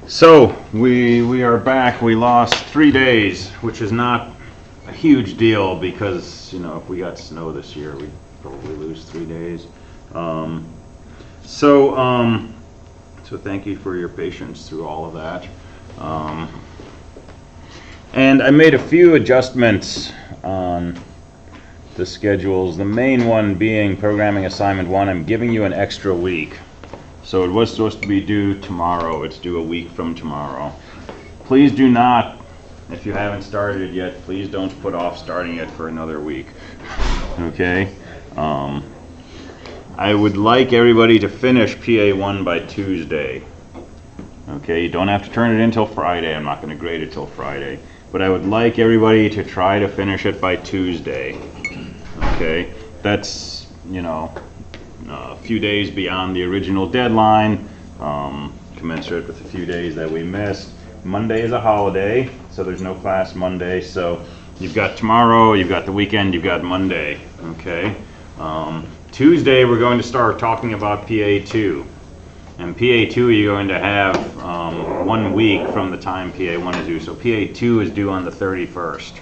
So we are back. We lost 3 days, which is not a huge deal because, you know, if we got snow this year, we'd probably lose 3 days. So thank you for your patience through all of that. And I made a few adjustments on the schedules. The main one being programming assignment 1. I'm giving you an extra week. So it was supposed to be due tomorrow. It's due a week from tomorrow. Please do not, if you haven't started it yet, please don't put off starting it for another week. Okay? I would like everybody to finish PA1 by Tuesday. Okay, you don't have to turn it in till Friday. I'm not going to grade it till Friday. But I would like everybody to try to finish it by Tuesday. Okay, that's, you know, a few days beyond the original deadline, commensurate with the few days that we missed. Monday is a holiday, so there's no class Monday. So you've got tomorrow, you've got the weekend, you've got Monday. Okay. Tuesday we're going to start talking about PA2. And PA2 you're going to have 1 week from the time PA1 is due. So PA2 is due on the 31st.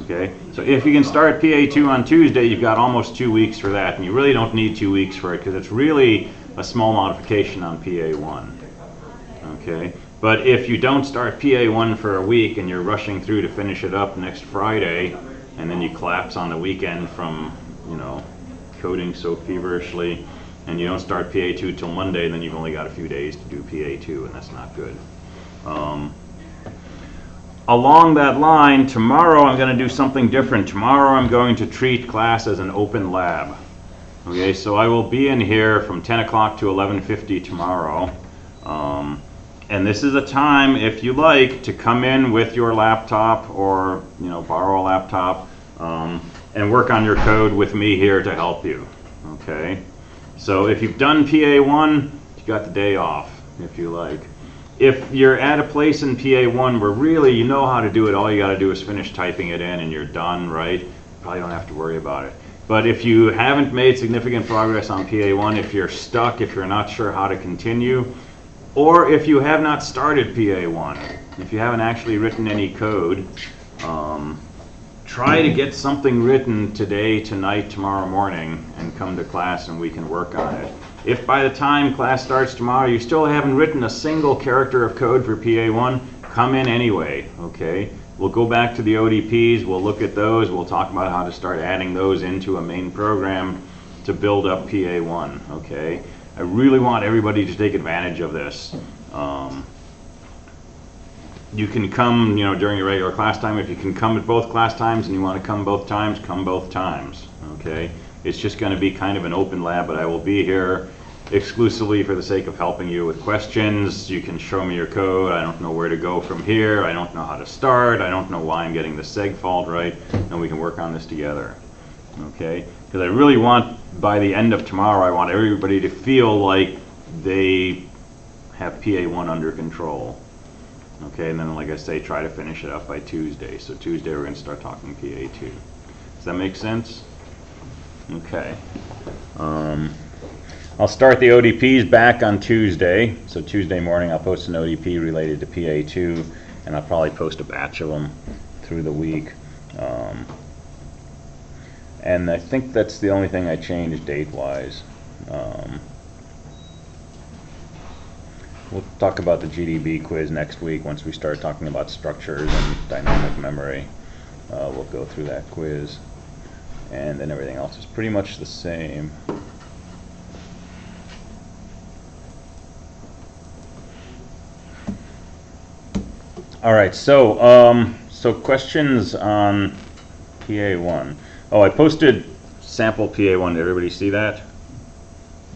Okay, so if you can start PA2 on Tuesday, you've got almost 2 weeks for that, and you really don't need 2 weeks for it because it's really a small modification on PA1. Okay, but if you don't start PA1 for a week and you're rushing through to finish it up next Friday, and then you collapse on the weekend from, you know, coding so feverishly, and you don't start PA2 till Monday, then you've only got a few days to do PA2, and that's not good. Along that line, tomorrow I'm going to do something different. Tomorrow I'm going to treat class as an open lab. Okay, so I will be in here from 10 o'clock to 11:50 tomorrow. And this is a time, if you like, to come in with your laptop or, you know, borrow a laptop and work on your code with me here to help you. Okay, so if you've done PA1, you got the day off, if you like. If you're at a place in PA1 where really you know how to do it, all you got to do is finish typing it in and you're done, right? You probably don't have to worry about it. But if you haven't made significant progress on PA1, if you're stuck, if you're not sure how to continue, or if you have not started PA1, if you haven't actually written any code, try to get something written today, tonight, tomorrow morning, and come to class and we can work on it. If by the time class starts tomorrow you still haven't written a single character of code for PA1, come in anyway, okay? We'll go back to the ODPs, we'll look at those, we'll talk about how to start adding those into a main program to build up PA1, okay? I really want everybody to take advantage of this. You can come, you know, during your regular class time. If you can come at both class times and you want to come both times, okay? It's just going to be kind of an open lab, but I will be here exclusively for the sake of helping you with questions. You can show me your code. I don't know where to go from here. I don't know how to start. I don't know why I'm getting the seg fault right, and we can work on this together, okay? Because I really want, by the end of tomorrow, I want everybody to feel like they have PA1 under control. Okay, and then, like I say, try to finish it up by Tuesday. So Tuesday we're going to start talking PA2. Does that make sense? Okay. I'll start the ODPs back on Tuesday. So Tuesday morning I'll post an ODP related to PA2, and I'll probably post a batch of them through the week. And I think that's the only thing I changed date-wise. We'll talk about the GDB quiz next week once we start talking about structures and dynamic memory. We'll go through that quiz. And then everything else is pretty much the same. All right, so questions on PA1. Oh, I posted sample PA1. Did everybody see that?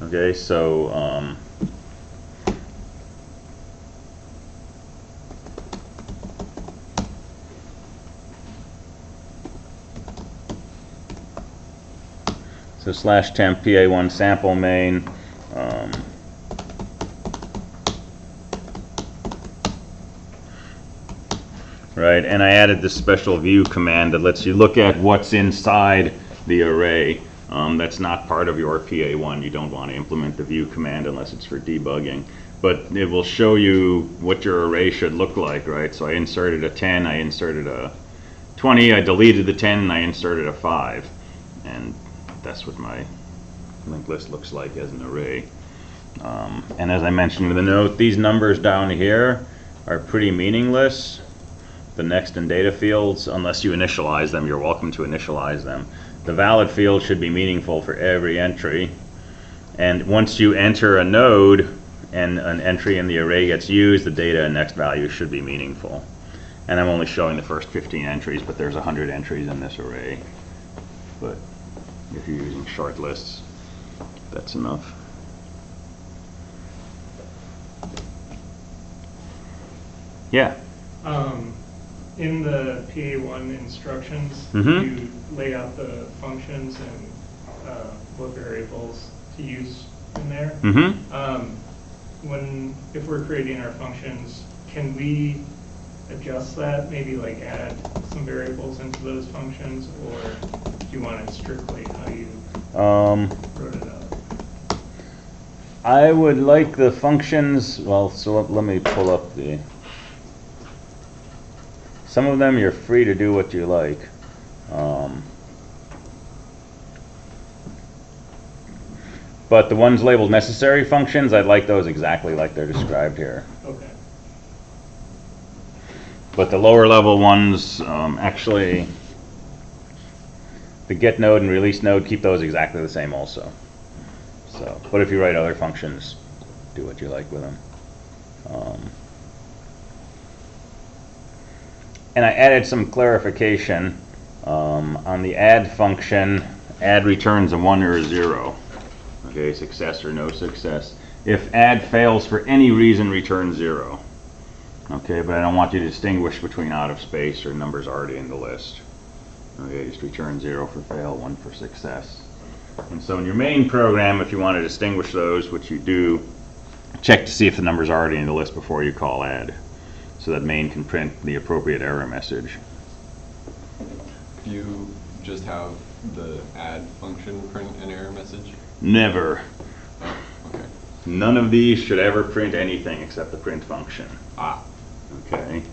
Okay, so /temp PA1 sample main. Right, and I added this special view command that lets you look at what's inside the array. That's not part of your PA1. You don't want to implement the view command unless it's for debugging. But it will show you what your array should look like, right? So I inserted a 10, I inserted a 20, I deleted the 10, and I inserted a 5. And that's what my linked list looks like as an array. And as I mentioned in the note, these numbers down here are pretty meaningless. The next and data fields, unless you initialize them, you're welcome to initialize them. The valid field should be meaningful for every entry. And once you enter a node and an entry in the array gets used, the data and next value should be meaningful. And I'm only showing the first 15 entries, but there's 100 entries in this array. But if you're using short lists, that's enough. Yeah. In the PA1 instructions, Mm-hmm. you lay out the functions and what variables to use in there. Mm-hmm. If we're creating our functions, can we adjust that? Maybe like add some variables into those functions, or do you want it strictly how you wrote it out? I would like the functions. Well, so let me pull up the. Some of them you're free to do what you like. But the ones labeled necessary functions, I'd like those exactly like they're described here. Okay. But the lower level ones, actually, the get node and release node, keep those exactly the same also. So, but if you write other functions, do what you like with them. And I added some clarification on the add function. Add returns a 1 or a 0. Okay, success or no success. If add fails for any reason, return 0. Okay, but I don't want you to distinguish between out of space or numbers already in the list. Okay, just return 0 for fail, 1 for success. And so in your main program, if you want to distinguish those, which you do, check to see if the number's already in the list before you call add, so that main can print the appropriate error message. You just have the add function print an error message? Never. Oh, okay. None of these should ever print anything except the print function. Ah. Okay.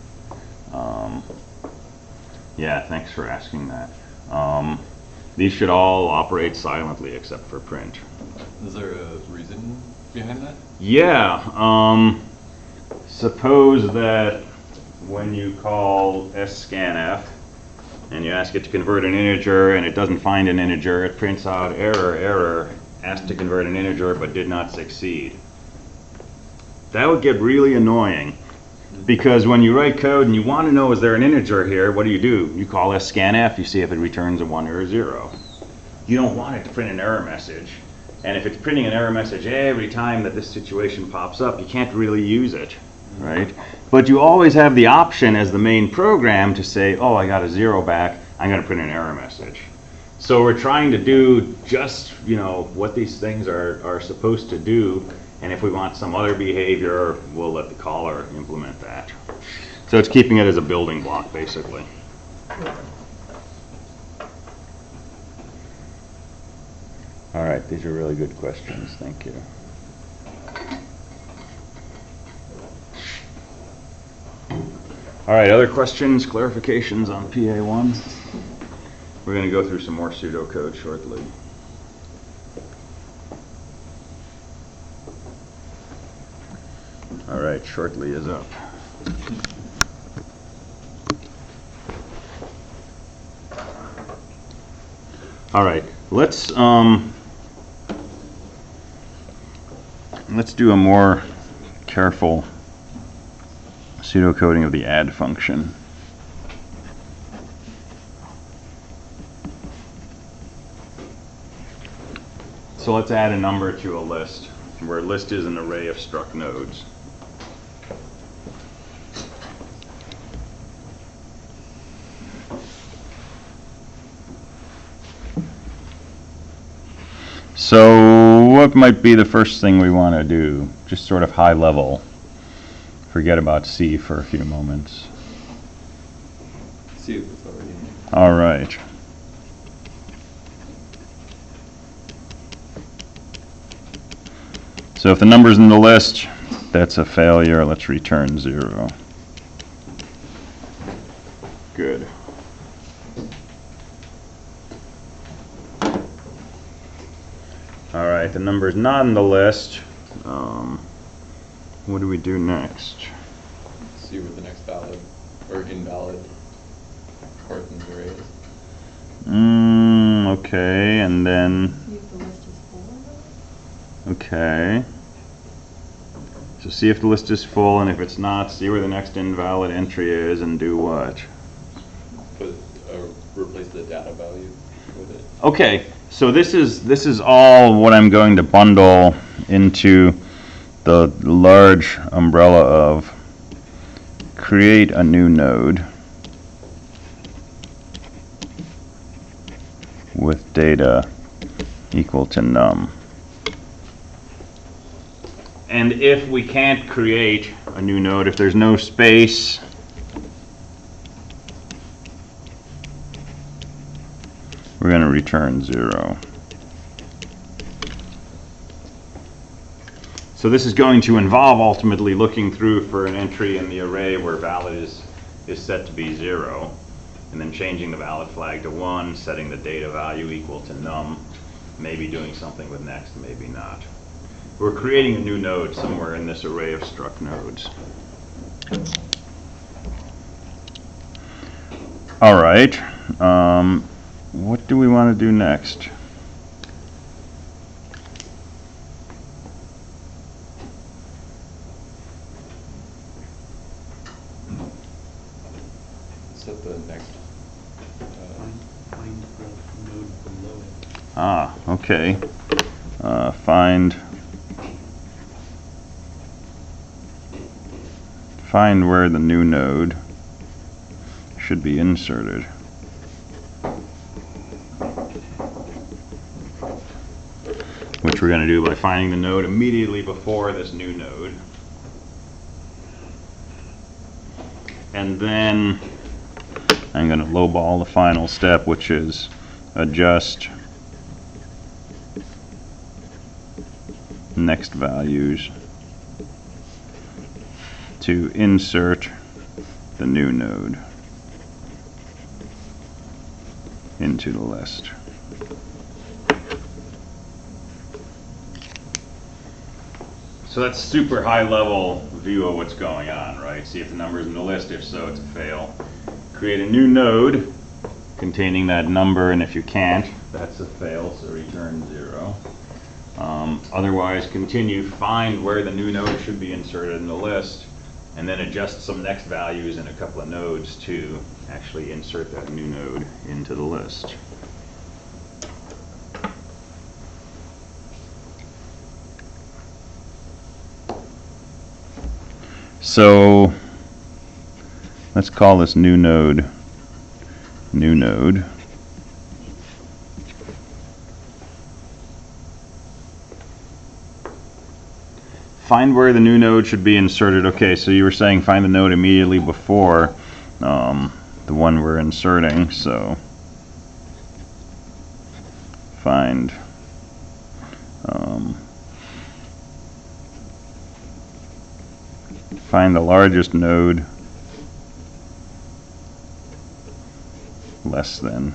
Yeah, thanks for asking that. These should all operate silently except for print. Is there a reason behind that? Yeah. Suppose that when you call scanf and you ask it to convert an integer and it doesn't find an integer, it prints out error, asked to convert an integer but did not succeed. That would get really annoying, because when you write code and you want to know is there an integer here, what do? You call scanf, you see if it returns a 1 or a 0. You don't want it to print an error message. And if it's printing an error message every time that this situation pops up, you can't really use it, right? But you always have the option as the main program to say, oh, I got a 0 back, I'm going to print an error message. So we're trying to do just, what these things are supposed to do, and if we want some other behavior, we'll let the caller implement that. So it's keeping it as a building block, basically. All right, these are really good questions. Thank you. All right, other questions, clarifications on PA1? We're going to go through some more pseudocode shortly. All right, shortly is up. All right, let's do a more careful pseudocoding of the add function. So let's add a number to a list, where a list is an array of struct nodes. So what might be the first thing we want to do? Just sort of high level. Forget about C for a few moments. See if it's already in. All right. So if the number's in the list, that's a failure. Let's return 0. Good. All right, the number's not in the list. What do we do next? See what the next valid or invalid Carthan's array is. Okay, and then, See if the list is full. okay. So see if the list is full, and if it's not, see where the next invalid entry is, and do what? Replace the data value with it. Okay, so this is all what I'm going to bundle into the large umbrella of create a new node with data equal to num. And if we can't create a new node, if there's no space, we're going to return 0. So this is going to involve ultimately looking through for an entry in the array where valid is set to be 0, and then changing the valid flag to 1, setting the data value equal to num, maybe doing something with next, maybe not. We're creating a new node somewhere in this array of struct nodes. All right. What do we want to do next? Set the next. Find the node below it. Ah, okay. Find where the new node should be inserted. Which we're going to do by finding the node immediately before this new node. And then I'm going to lowball the final step, which is adjust next values to insert the new node into the list. So that's super high level view of what's going on, right? See if the number's in the list. If so, it's a fail. Create a new node containing that number, and if you can't, that's a fail, so return 0. Otherwise, continue, find where the new node should be inserted in the list, and then adjust some next values in a couple of nodes to actually insert that new node into the list. So let's call this new node new node. Find where the new node should be inserted. Okay, so you were saying find the node immediately before the one we're inserting. So find find the largest node less than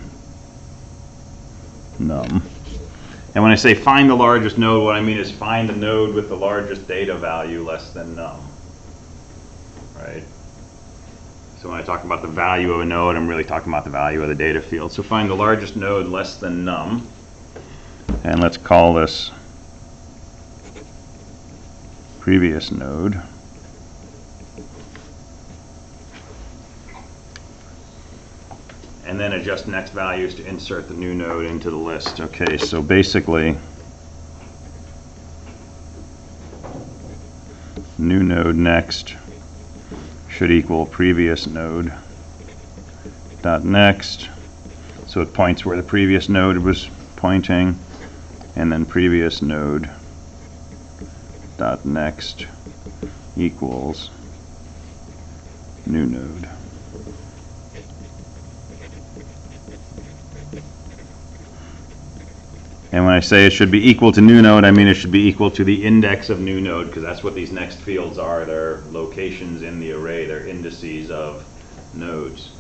num. And when I say find the largest node, what I mean is find the node with the largest data value less than num, right? So when I talk about the value of a node, I'm really talking about the value of the data field. So find the largest node less than num, and let's call this previous node. And then adjust next values to insert the new node into the list. Okay, so basically, new node next should equal previous node dot next. So it points where the previous node was pointing, and then previous node dot next equals new node. And when I say it should be equal to new node, I mean it should be equal to the index of new node, because that's what these next fields are. They're locations in the array. They're indices of nodes.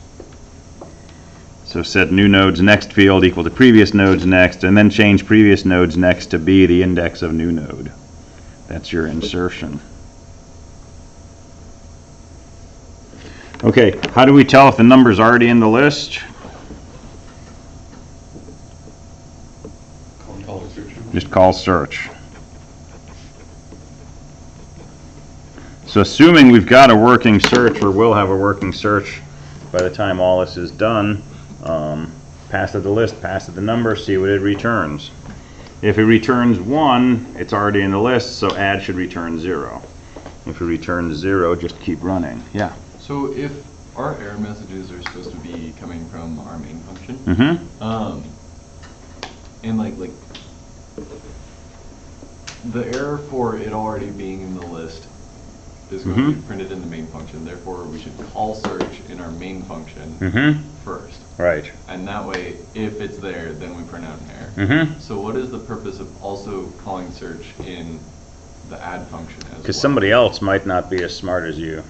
So set new nodes next field equal to previous nodes next, and then change previous nodes next to be the index of new node. That's your insertion. Okay, how do we tell if the number's already in the list? Call search. Just call search. So assuming we've got a working search, or will have a working search by the time all this is done, pass it the list, pass it the number, see what it returns. If it returns 1, it's already in the list, so add should return 0. If it returns 0, just keep running. Yeah? So if our error messages are supposed to be coming from our main function, and like the error for it already being in the list is going to be printed in the main function. Therefore, we should call search in our main function first. Right. And that way, if it's there, then we print out an error. So what is the purpose of also calling search in the add function as well? Because somebody else might not be as smart as you.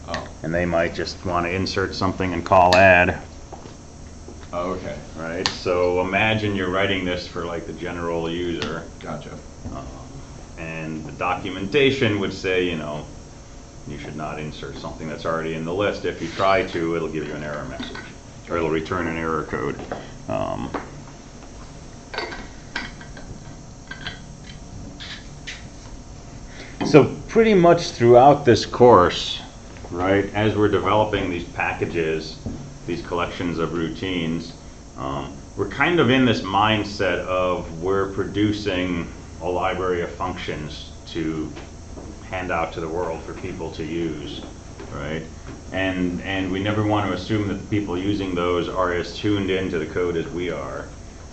Oh. And they might just want to insert something and call add. Oh, okay. Right? So imagine you're writing this for like the general user. Gotcha. And the documentation would say, you know, you should not insert something that's already in the list. If you try to, it'll give you an error message, or it'll return an error code. So pretty much throughout this course, right, as we're developing these packages, these collections of routines, we're kind of in this mindset of we're producing a library of functions to hand out to the world for people to use, right? And we never want to assume that the people using those are as tuned into the code as we are.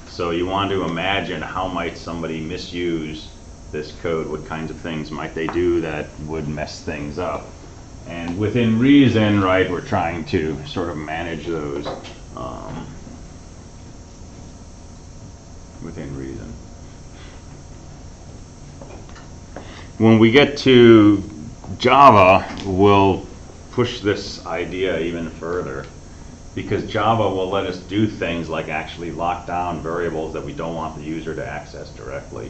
So you want to imagine how might somebody misuse this code, what kinds of things might they do that would mess things up. And within reason, right, we're trying to sort of manage those within reason. When we get to Java, we'll push this idea even further, because Java will let us do things like actually lock down variables that we don't want the user to access directly.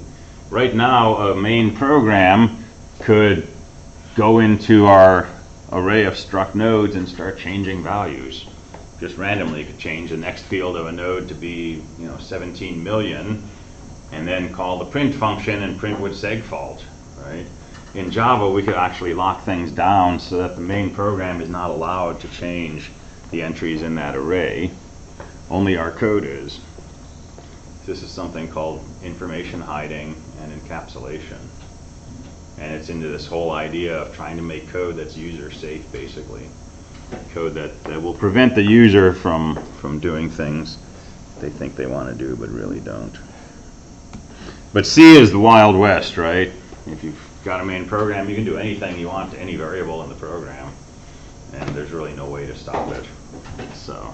Right now, a main program could go into our array of struct nodes and start changing values. Just randomly, you could change the next field of a node to be, 17 million, and then call the print function and print with segfault, right? In Java, we could actually lock things down so that the main program is not allowed to change the entries in that array. Only our code is. This is something called information hiding and encapsulation. And it's into this whole idea of trying to make code that's user safe, basically. Code that will prevent the user from doing things they think they want to do but really don't. But C is the Wild West, right? If you've got a main program, you can do anything you want to any variable in the program, and there's really no way to stop it. So,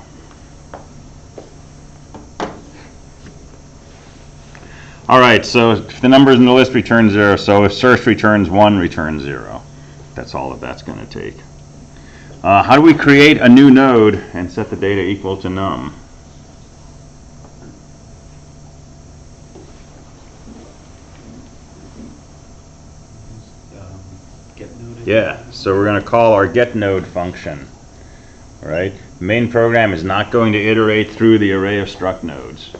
all right, so if the numbers in the list return 0, so if search returns 1, return 0. That's all that's going to take. How do we create a new node and set the data equal to num? Yeah, so we're going to call our getNode function, right? The main program is not going to iterate through the array of struct nodes.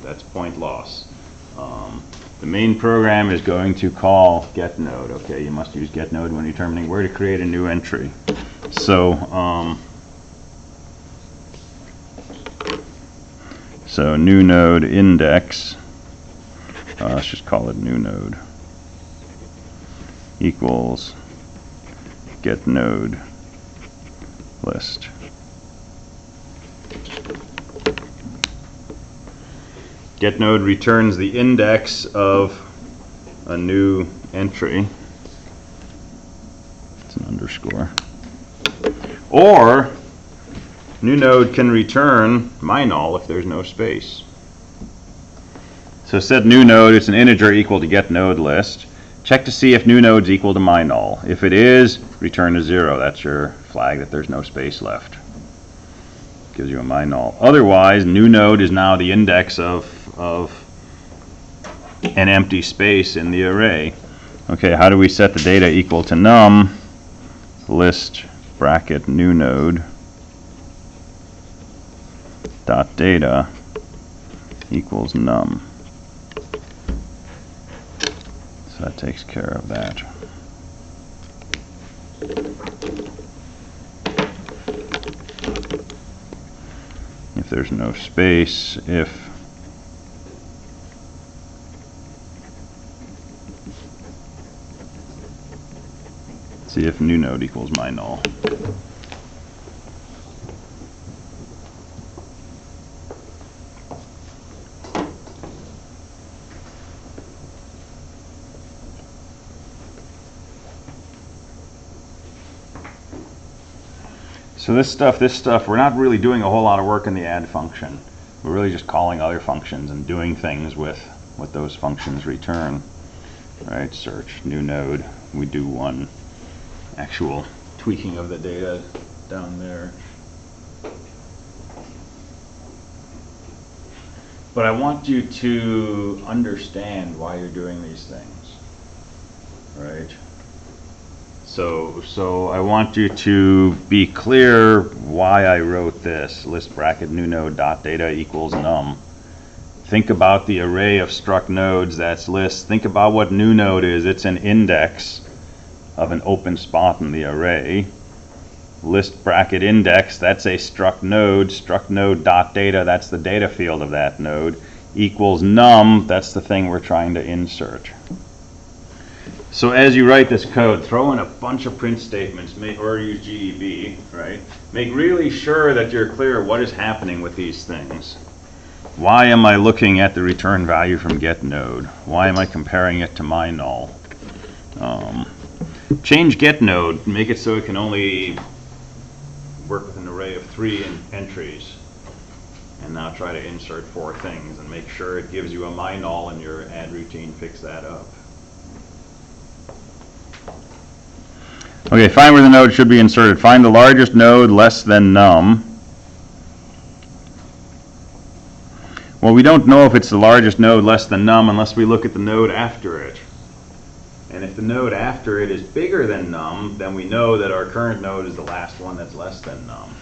That's point loss. The main program is going to call getNode. Okay, you must use getNode when determining where to create a new entry. So, new node index, let's just call it new node, equals get node list. Get node returns the index of a new entry. It's an underscore. Or new node can return my null if there's no space. So set new node, it's an integer equal to get node list. Check to see if new node's equal to my null. If it is, return a 0. That's your flag that there's no space left. Gives you a my null. Otherwise, new node is now the index of an empty space in the array. Okay, how do we set the data equal to num? List bracket new node dot data equals num. So that takes care of that. If there's no space, if see if new node equals my null. So this stuff, we're not really doing a whole lot of work in the add function. We're really just calling other functions and doing things with what those functions return. Right, search, new node, we do one actual tweaking of the data down there. But I want you to understand why you're doing these things, right? So I want you to be clear why I wrote this. List bracket new node dot data equals num. Think about the array of struct nodes that's list. Think about what new node is. It's an index of an open spot in the array. List bracket index, that's a struct node dot data, that's the data field of that node, equals num, that's the thing we're trying to insert. So as you write this code, throw in a bunch of print statements, or use GEB, right? Make really sure that you're clear what is happening with these things. Why am I looking at the return value from get node? Why am I comparing it to my null? Change get node, make it so it can only work with an array of 3 entries. And now try to insert 4 things and make sure it gives you a my null in your add routine, fix that up. Okay, find where the node should be inserted. Find the largest node less than num. Well, we don't know if it's the largest node less than num unless we look at the node after it. And if the node after it is bigger than num, then we know that our current node is the last one that's less than num.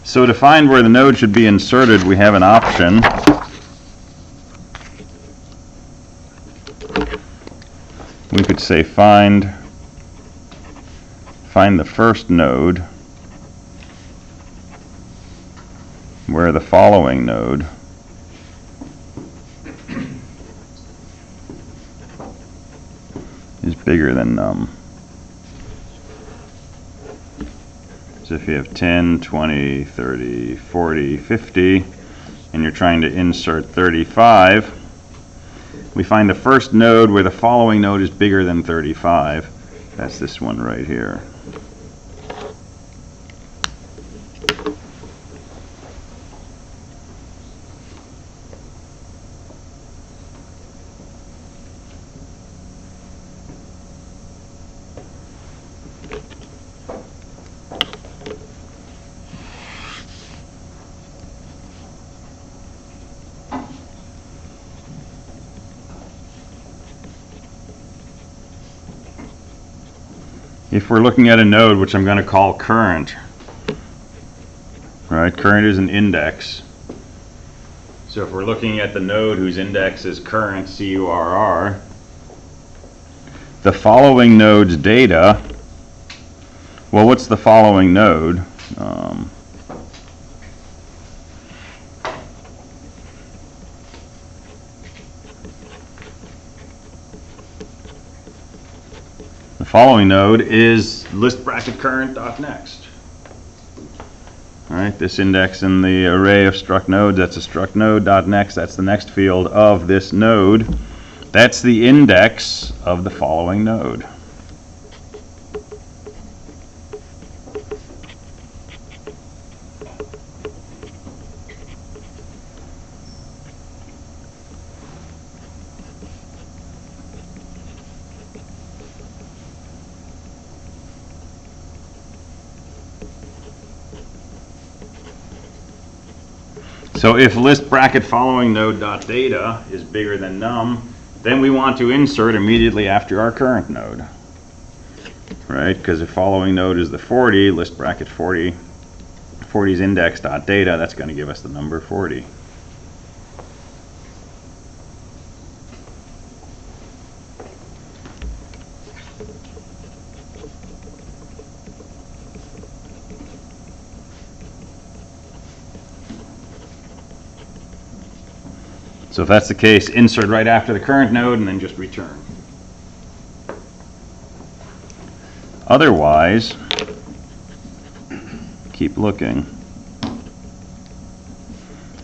So to find where the node should be inserted, we have an option. We could say find the first node where the following node is bigger than num. So if you have 10, 20, 30, 40, 50, and you're trying to insert 35, we find the first node where the following node is bigger than 35. That's this one right here. If we're looking at a node, which I'm going to call current, right? Current is an index. So if we're looking at the node whose index is current, CURR, the following node's data, well, what's the following node? The following node is list bracket current dot next. All right, this index in the array of struct nodes, that's a struct node dot next. That's the next field of this node. That's the index of the following node. So if list bracket following node dot data is bigger than num, then we want to insert immediately after our current node. Right? Because if following node is the 40, list bracket 40's index dot data, that's going to give us the number 40. So if that's the case, insert right after the current node and then just return. Otherwise, keep looking.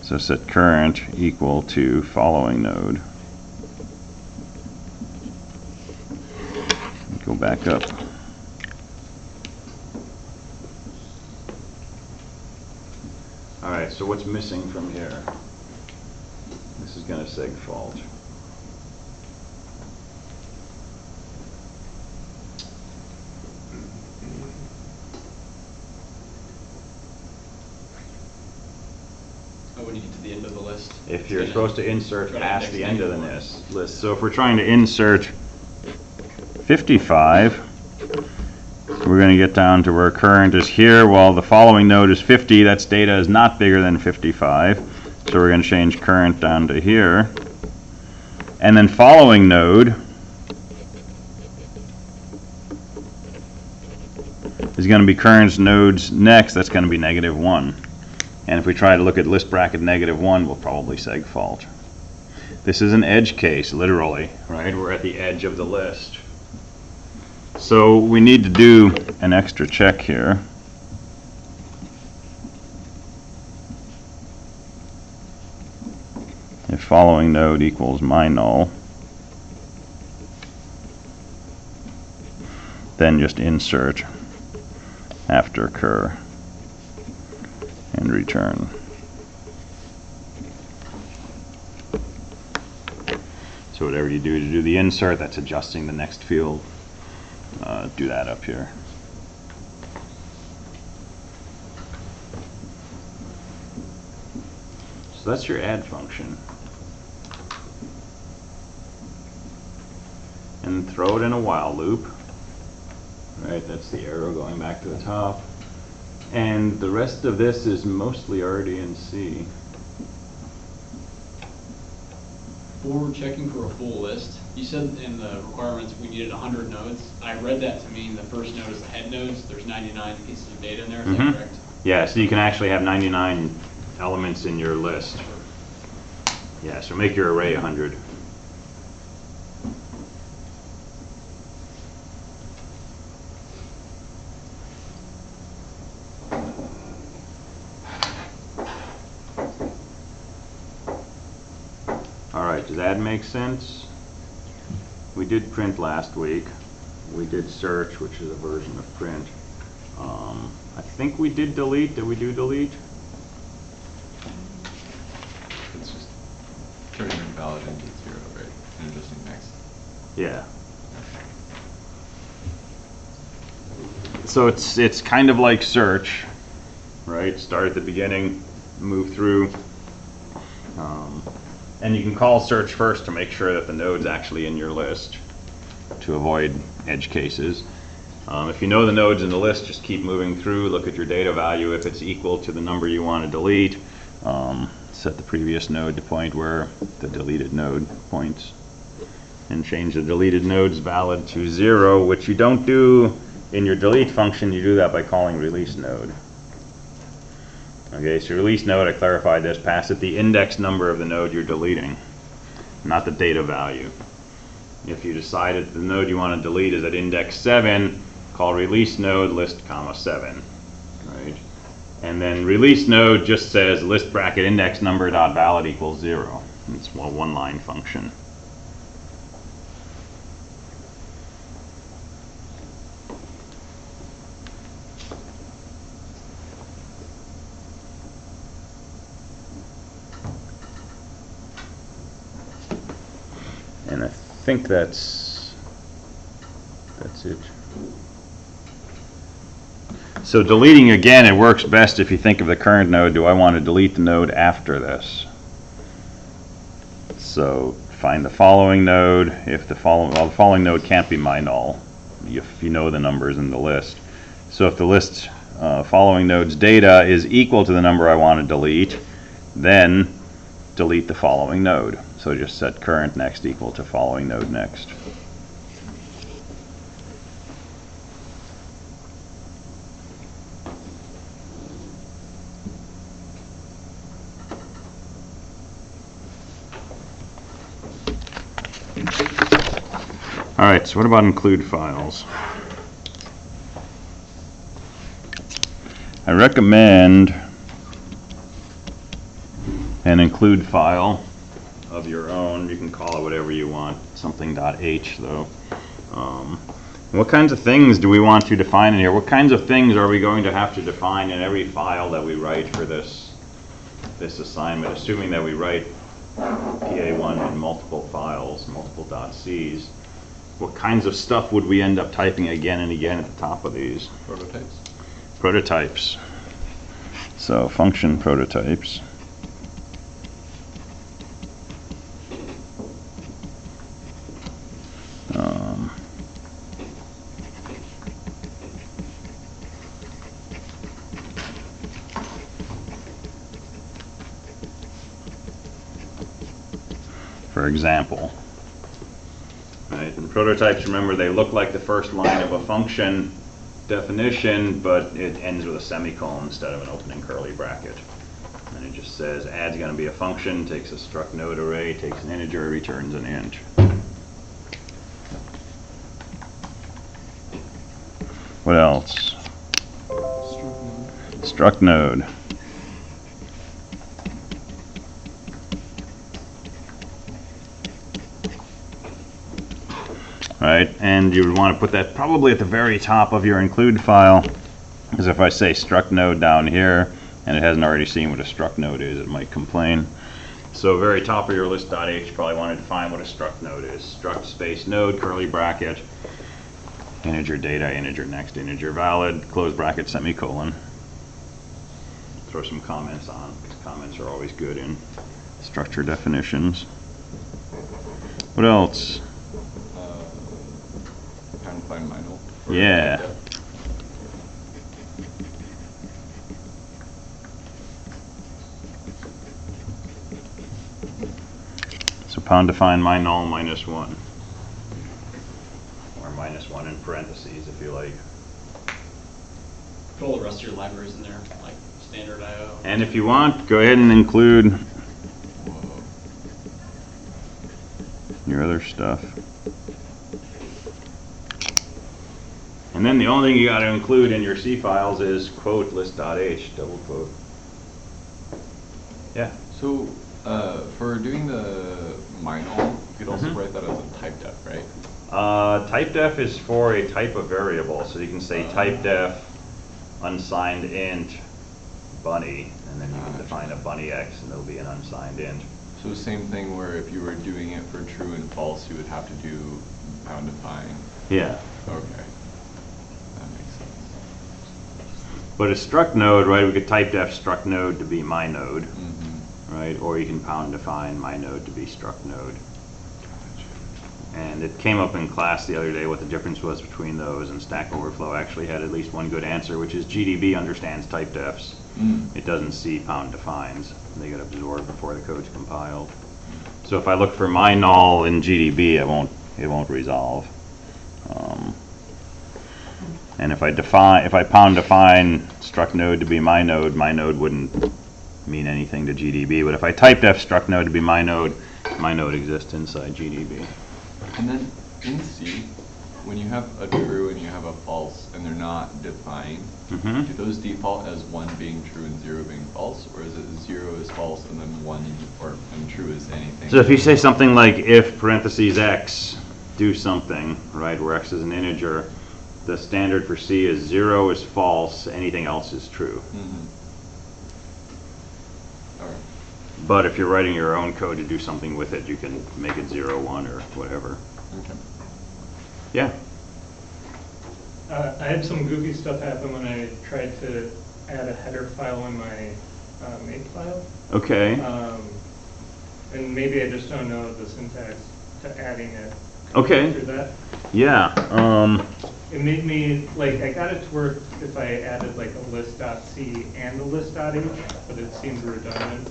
So set current equal to following node. Go back up. All right, so what's missing from here? This is going to seg fault. Oh, when you get to the end of the list. If you're supposed to insert past the end of the list. So if we're trying to insert 55, we're going to get down to where current is here. While the following node is 50, that's data is not bigger than 55. So we're going to change current down to here. And then following node is going to be current's nodes next. That's going to be -1. And if we try to look at list bracket -1, we'll probably seg fault. This is an edge case, literally, right? We're at the edge of the list. So we need to do an extra check here. If following node equals my_null, then just insert after cur and return. So whatever you do to do the insert, that's adjusting the next field. Do that up here. So that's your add function. And throw it in a while loop. Right, that's the arrow going back to the top. And the rest of this is mostly already in C. For checking for a full list, you said in the requirements we needed 100 nodes. I read that to mean the first node is the head nodes. There's 99 pieces of data in there. Is that correct? Yeah, so you can actually have 99 elements in your list. Yeah, so make your array 100. Alright, does that make sense? We did print last week. We did search, which is a version of print. I think we did delete. Did we do delete? It's just turning invalid into 0, right? And adjusting next. Yeah. So it's kind of like search, right? Start at the beginning, move through. And you can call search first to make sure that the node's actually in your list to avoid edge cases. If you know the nodes in the list, just keep moving through, look at your data value. If it's equal to the number you want to delete, set the previous node to point where the deleted node points. And change the deleted node's valid to 0, which you don't do in your delete function. You do that by calling release node. Okay, so release node, I clarified this, pass it the index number of the node you're deleting, not the data value. If you decided the node you want to delete is at index 7, call release node list comma 7, right? And then release node just says list bracket index number dot valid equals 0. It's a one-line function. And I think that's it. So deleting again, it works best if you think of the current node. Do I want to delete the node after this? So find the following node. If the following node can't be my null, if you know the numbers in the list. So if the list following node's data is equal to the number I want to delete, then delete the following node. So just set current next equal to following node next. Alright, so what about include files? I recommend an include file of your own. You can call it whatever you want, something .h though. What kinds of things do we want to define in here? What kinds of things are we going to have to define in every file that we write for this assignment, assuming that we write PA1 in multiple files, multiple .cs? What kinds of stuff would we end up typing again and again at the top of these? Prototypes. Prototypes. So function prototypes. For example. Right? And prototypes, remember, they look like the first line of a function definition, but it ends with a semicolon instead of an opening curly bracket. And it just says add's going to be a function, takes a struct node array, takes an integer, returns an int. What else? Struct node. Right, and you would want to put that probably at the very top of your include file, because if I say struct node down here and it hasn't already seen what a struct node is, it might complain. So very top of your list.h, you probably want to define what a struct node is. Struct space node, curly bracket, integer data, integer next, integer valid, close bracket, semicolon. Throw some comments on, because comments are always good in structure definitions. What else? Find my null. Yeah. So pound define my null -1. Or -1 in parentheses if you like. Put all the rest of your libraries in there, like standard IO. And if you want, go ahead and include your other stuff. And then the only thing you got to include in your C files is quote list.h, double quote. Yeah. So for doing the my null, you could also write that as a type def, right? Type def is for a type of variable, so you can say type def unsigned int bunny, and then you can define a bunny x, and it'll be an unsigned int. So same thing where if you were doing it for true and false, you would have to do pound define. Yeah. Okay. That makes sense. But a struct node, right, we could type def struct node to be my node, Mm-hmm. right, or you can pound define my node to be struct node. And it came up in class the other day what the difference was between those, and Stack Overflow actually had at least one good answer, which is GDB understands type defs. It doesn't see pound defines. They get absorbed before the code's compiled. So if I look for my null in GDB, it won't resolve. And if I pound define struct node to be my node wouldn't mean anything to GDB. But if I type def struct node to be my node exists inside GDB. And then in C, when you have a true and you have a false and they're not defined, do those default as 1 being true and 0 being false, or is it 0 is false and then 1 and true is anything? So if you say something like if parentheses x do something, right, where x is an integer, the standard for C is 0 is false, anything else is true. All right. But if you're writing your own code to do something with it, you can make it 0, 1, or whatever. Okay. Yeah. I had some goofy stuff happen when I tried to add a header file in my make file. Okay. And maybe I just don't know the syntax to adding it. Okay. Through that. Yeah. It made me, like, I got it to work if I added like a list.c and a list.h, but it seemed redundant.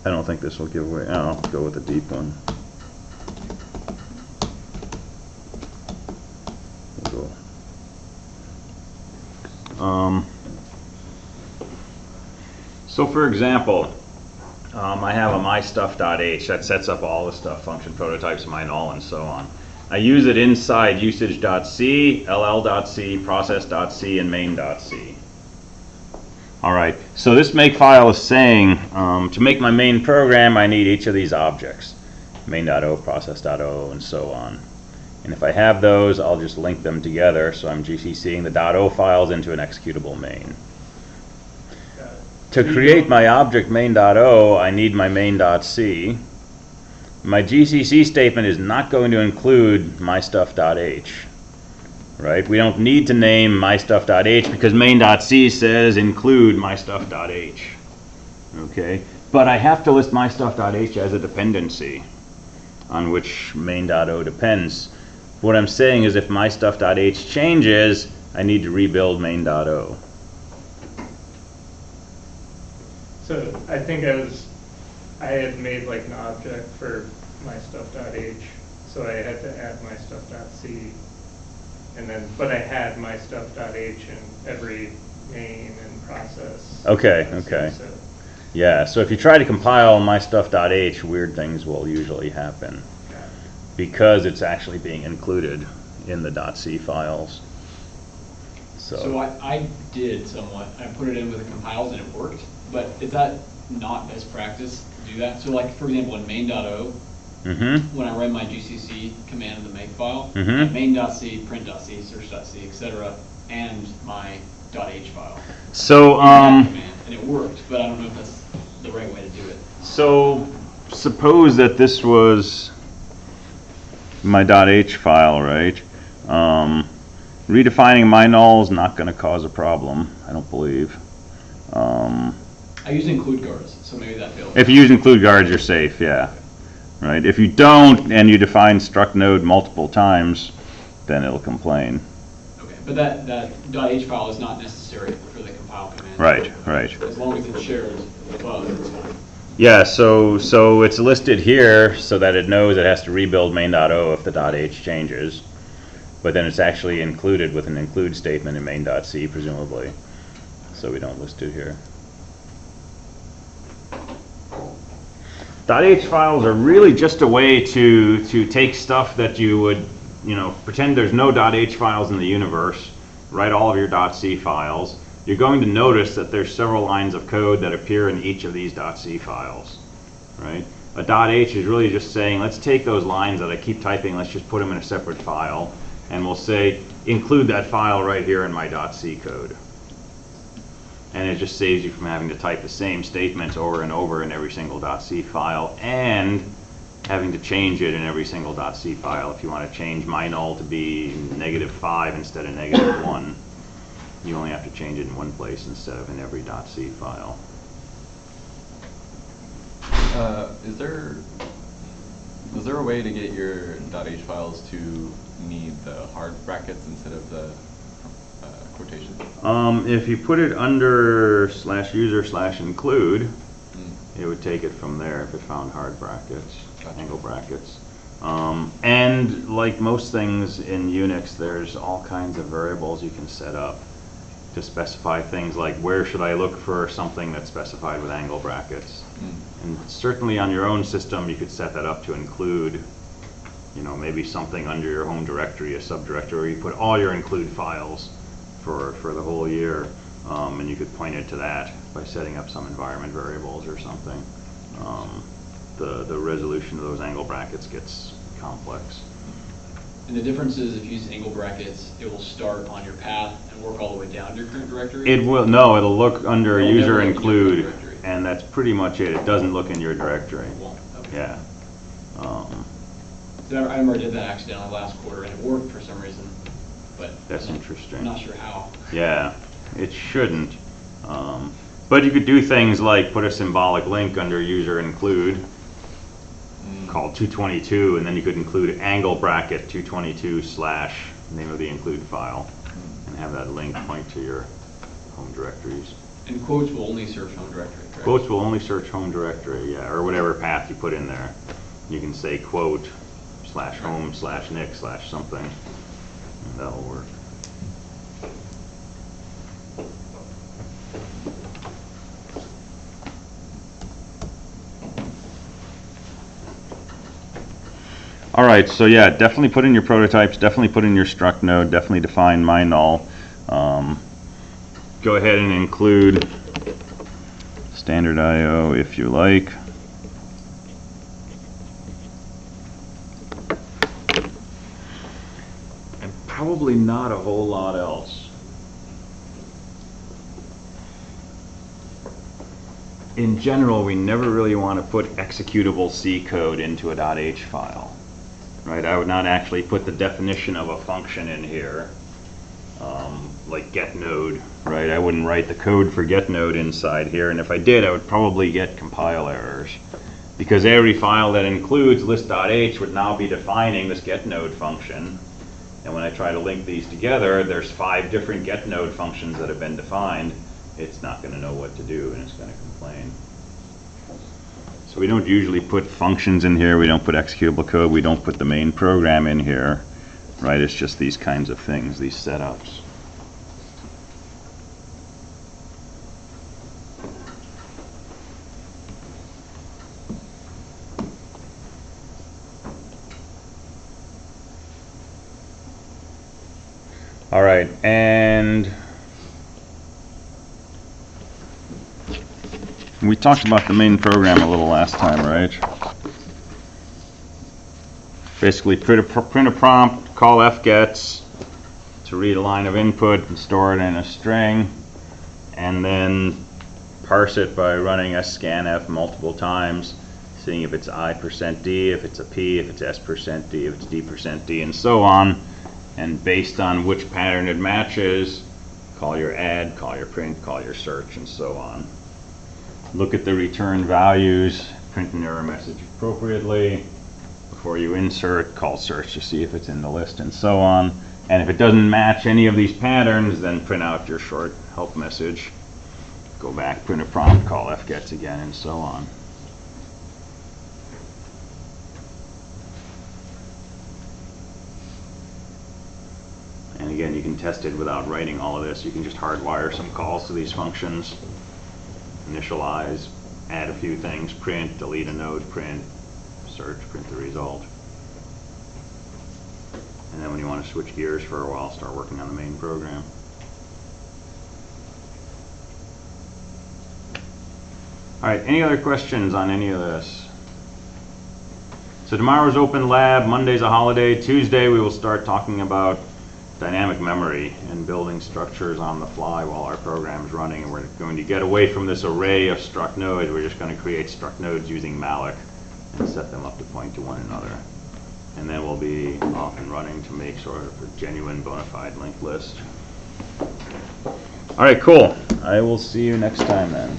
I don't think this will give away. I'll go with the deep one. We'll go. So for example, I have a mystuff.h that sets up all the stuff, function prototypes, mynull, and so on. I use it inside usage.c, ll.c, process.c, and main.c. All right, so this make file is saying to make my main program, I need each of these objects, main.o, process.o, and so on. And if I have those, I'll just link them together, so I'm GCCing the .o files into an executable main. To create my object main.o, I need my main.c. My GCC statement is not going to include mystuff.h. Right? We don't need to name mystuff.h because main.c says include mystuff.h. Okay? But I have to list mystuff.h as a dependency on which main.o depends. What I'm saying is if mystuff.h changes, I need to rebuild main.o. So I think I had made like an object for mystuff.h, so I had to add mystuff.c. And then, but I had my stuff.h in every main and process. Okay, okay. So. Yeah, so if you try to compile my stuff.h, weird things will usually happen because it's actually being included in the .c files. So I did somewhat. I put it in with the compiles and it worked, but is that not best practice to do that? So like, for example, in main.o, when I run my GCC command in the make file, main.c, print.c, search.c, etc., and my .h file. So and it worked, but I don't know if that's the right way to do it. So suppose that this was my .h file, right? Redefining my null is not going to cause a problem, I don't believe. I use include guards, so maybe that fails. If you use include guards, you're safe, yeah. Right? If you don't and you define struct node multiple times, then it'll complain. Okay, but that .h file is not necessary for the compile command. Right, right. As long as it's shared above, it's fine. Yeah, so it's listed here so that it knows it has to rebuild main.o if the .h changes. But then it's actually included with an include statement in main.c, presumably. So we don't list it here. .h files are really just a way to take stuff that you would, pretend there's no .h files in the universe, write all of your .c files. You're going to notice that there's several lines of code that appear in each of these .c files, right? A .h is really just saying, let's take those lines that I keep typing, let's just put them in a separate file, and we'll say, include that file right here in my .c code. And it just saves you from having to type the same statements over and over in every single .c file and having to change it in every single .c file. If you want to change my null to be -5 instead of -1, you only have to change it in one place instead of in every .c file. Is there a way to get your .h files to need the hard brackets instead of the quotation? If you put it under /user/include, it would take it from there if it found hard brackets, angle brackets. And like most things in Unix, there's all kinds of variables you can set up to specify things like where should I look for something that's specified with angle brackets. And certainly on your own system, you could set that up to include, maybe something under your home directory, a subdirectory, where you put all your include files for the whole year, and you could point it to that by setting up some environment variables or something. The resolution of those angle brackets gets complex. And the difference is if you use angle brackets, it will start on your path and work all the way down to your current directory? It will, no, it'll look under It'll user never look in your include, directory. and that's pretty much it. It doesn't look in your directory. It won't, okay. Yeah. So I remember I did that accidentally last quarter and it worked for some reason, but That's interesting. I'm not sure how. Yeah, it shouldn't. But you could do things like put a symbolic link under user include called 222, and then you could include angle bracket 222 / name of the include file, and have that link point to your home directories. And quotes will only search home directory, correct? Quotes will only search home directory, yeah, or whatever path you put in there. You can say quote /home /nick /something, and that'll work. All right, so yeah, definitely put in your prototypes, definitely put in your struct node, definitely define my null. Go ahead and include standard IO if you like. And probably not a whole lot else. In general, we never really want to put executable C code into a .h file. Right, I would not actually put the definition of a function in here, like get node, right? I wouldn't write the code for get node inside here, and if I did, I would probably get compile errors, because every file that includes list.h would now be defining this get node function, and when I try to link these together, there's 5 different get node functions that have been defined. It's not going to know what to do, and it's going to complain. So we don't usually put functions in here, we don't put executable code, we don't put the main program in here, right? It's just these kinds of things, these setups. All right, and we talked about the main program a little last time, right? Basically, print a prompt, call fgets to read a line of input and store it in a string, and then parse it by running scanf multiple times, seeing if it's I%D, if it's a P, if it's S%D, if it's D%D, and so on. And based on which pattern it matches, call your add, call your print, call your search, and so on. Look at the return values, print an error message appropriately. Before you insert, call search to see if it's in the list, and so on. And if it doesn't match any of these patterns, then print out your short help message. Go back, print a prompt, call fgets again, and so on. And again, you can test it without writing all of this. You can just hardwire some calls to these functions. Initialize, add a few things, print, delete a node, print, search, print the result. And then when you want to switch gears for a while, start working on the main program. All right, any other questions on any of this? So tomorrow's open lab, Monday's a holiday, Tuesday we will start talking about dynamic memory and building structures on the fly while our program's running, and we're going to get away from this array of struct nodes. We're just going to create struct nodes using malloc and set them up to point to one another. And then we'll be off and running to make sort of a genuine bona fide linked list. All right, cool. I will see you next time then.